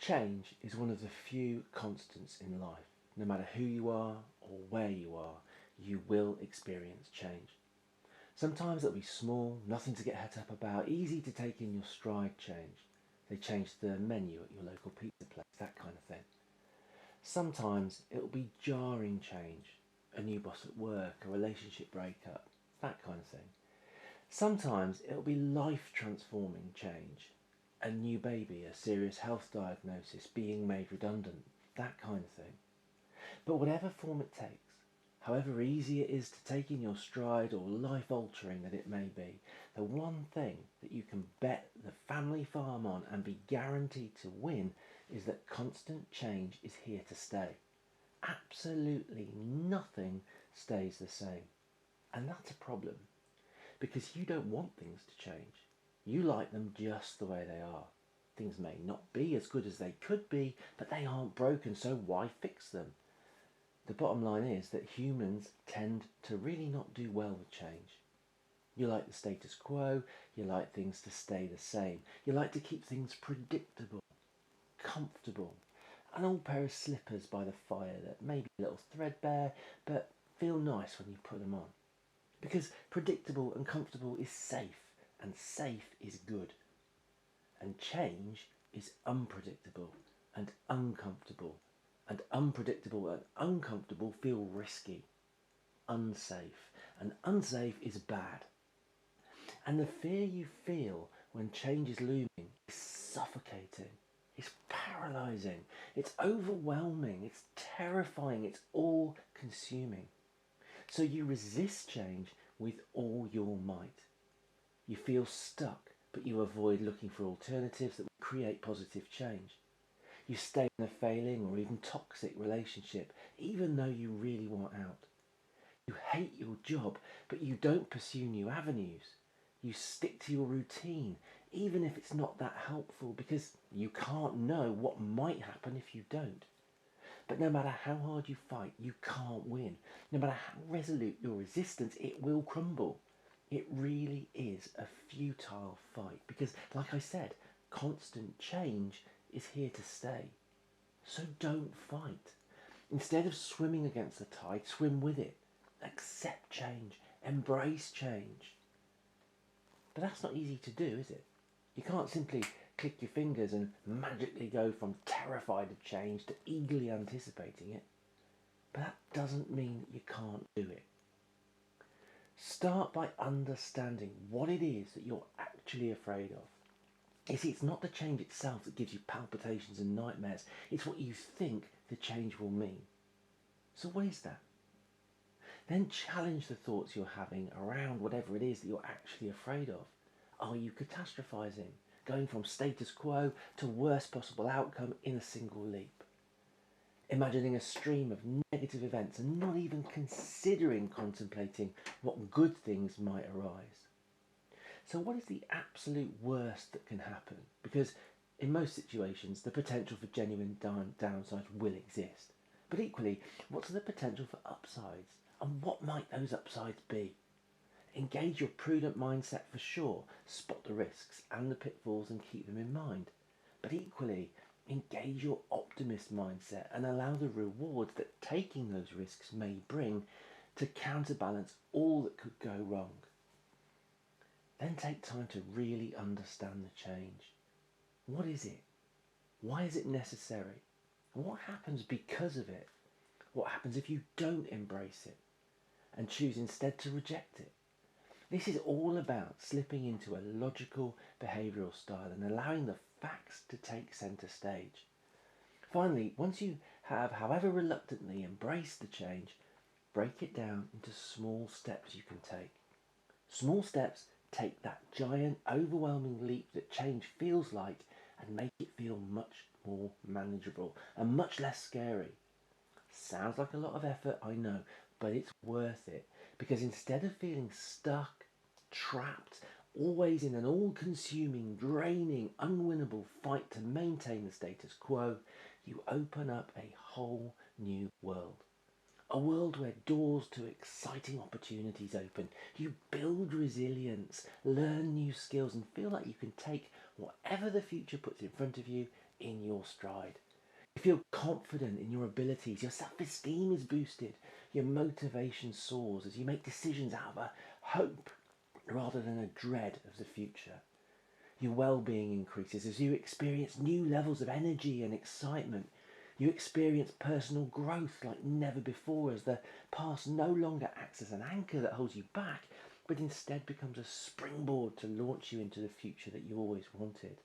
Change is one of the few constants in life. No matter who you are or where you are, you will experience change. Sometimes it'll be small, nothing to get het up about, easy to take in your stride change. They change the menu at your local pizza place, that kind of thing. Sometimes it'll be jarring change, a new boss at work, a relationship breakup, that kind of thing. Sometimes it'll be life transforming change, a new baby, a serious health diagnosis, being made redundant, that kind of thing. But whatever form it takes, however easy it is to take in your stride or life altering that it may be, the one thing that you can bet the family farm on and be guaranteed to win is that constant change is here to stay. Absolutely nothing stays the same. And that's a problem, because you don't want things to change. You like them just the way they are. Things may not be as good as they could be, but they aren't broken, so why fix them? The bottom line is that humans tend to really not do well with change. You like the status quo, you like things to stay the same, you like to keep things predictable, comfortable. An old pair of slippers by the fire that may be a little threadbare, but feel nice when you put them on. Because predictable and comfortable is safe, and safe is good. And change is unpredictable and uncomfortable, and unpredictable and uncomfortable feel risky, unsafe, and unsafe is bad. And the fear you feel when change is looming is suffocating, it's paralysing, it's overwhelming, it's terrifying, it's all consuming. So you resist change with all your might. You feel stuck, but you avoid looking for alternatives that will create positive change. You stay in a failing or even toxic relationship, even though you really want out. You hate your job, but you don't pursue new avenues. You stick to your routine, even if it's not that helpful, because you can't know what might happen if you don't. But no matter how hard you fight, you can't win. No matter how resolute your resistance, it will crumble. It really is a futile fight because, like I said, constant change is here to stay. So don't fight. Instead of swimming against the tide, swim with it. Accept change. Embrace change. But that's not easy to do, is it? You can't simply click your fingers and magically go from terrified of change to eagerly anticipating it. But that doesn't mean that you can't do it. Start by understanding what it is that you're actually afraid of. You see, it's not the change itself that gives you palpitations and nightmares, it's what you think the change will mean. So what is that? Then challenge the thoughts you're having around whatever it is that you're actually afraid of. Are you catastrophizing, going from status quo to worst possible outcome in a single leap? Imagining a stream of negative events and not even considering contemplating what good things might arise. So what is the absolute worst that can happen? Because in most situations, the potential for genuine downsides will exist. But equally, what's the potential for upsides? And what might those upsides be? Engage your prudent mindset for sure, spot the risks and the pitfalls and keep them in mind. But equally, engage your optimist mindset and allow the rewards that taking those risks may bring to counterbalance all that could go wrong. Then take time to really understand the change. What is it? Why is it necessary? And what happens because of it? What happens if you don't embrace it and choose instead to reject it? This is all about slipping into a logical behavioural style and allowing the facts to take centre stage. Finally, once you have, however reluctantly, embraced the change, break it down into small steps you can take. Small steps take that giant, overwhelming leap that change feels like and make it feel much more manageable and much less scary. Sounds like a lot of effort, I know, but it's worth it because instead of feeling stuck, trapped, always in an all-consuming, draining, unwinnable fight to maintain the status quo, you open up a whole new world. A world where doors to exciting opportunities open. You build resilience, learn new skills and feel like you can take whatever the future puts in front of you in your stride. You feel confident in your abilities, your self-esteem is boosted, your motivation soars as you make decisions out of a hope rather than a dread of the future. Your well-being increases as you experience new levels of energy and excitement. You experience personal growth like never before as the past no longer acts as an anchor that holds you back, but instead becomes a springboard to launch you into the future that you always wanted.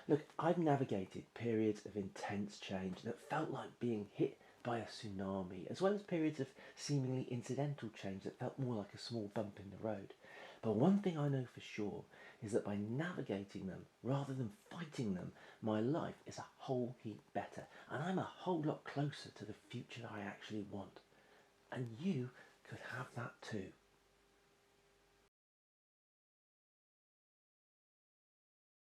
Look, I've navigated periods of intense change that felt like being hit by a tsunami, as well as periods of seemingly incidental change that felt more like a small bump in the road. But one thing I know for sure is that by navigating them rather than fighting them, my life is a whole heap better, and I'm a whole lot closer to the future I actually want. And you could have that too.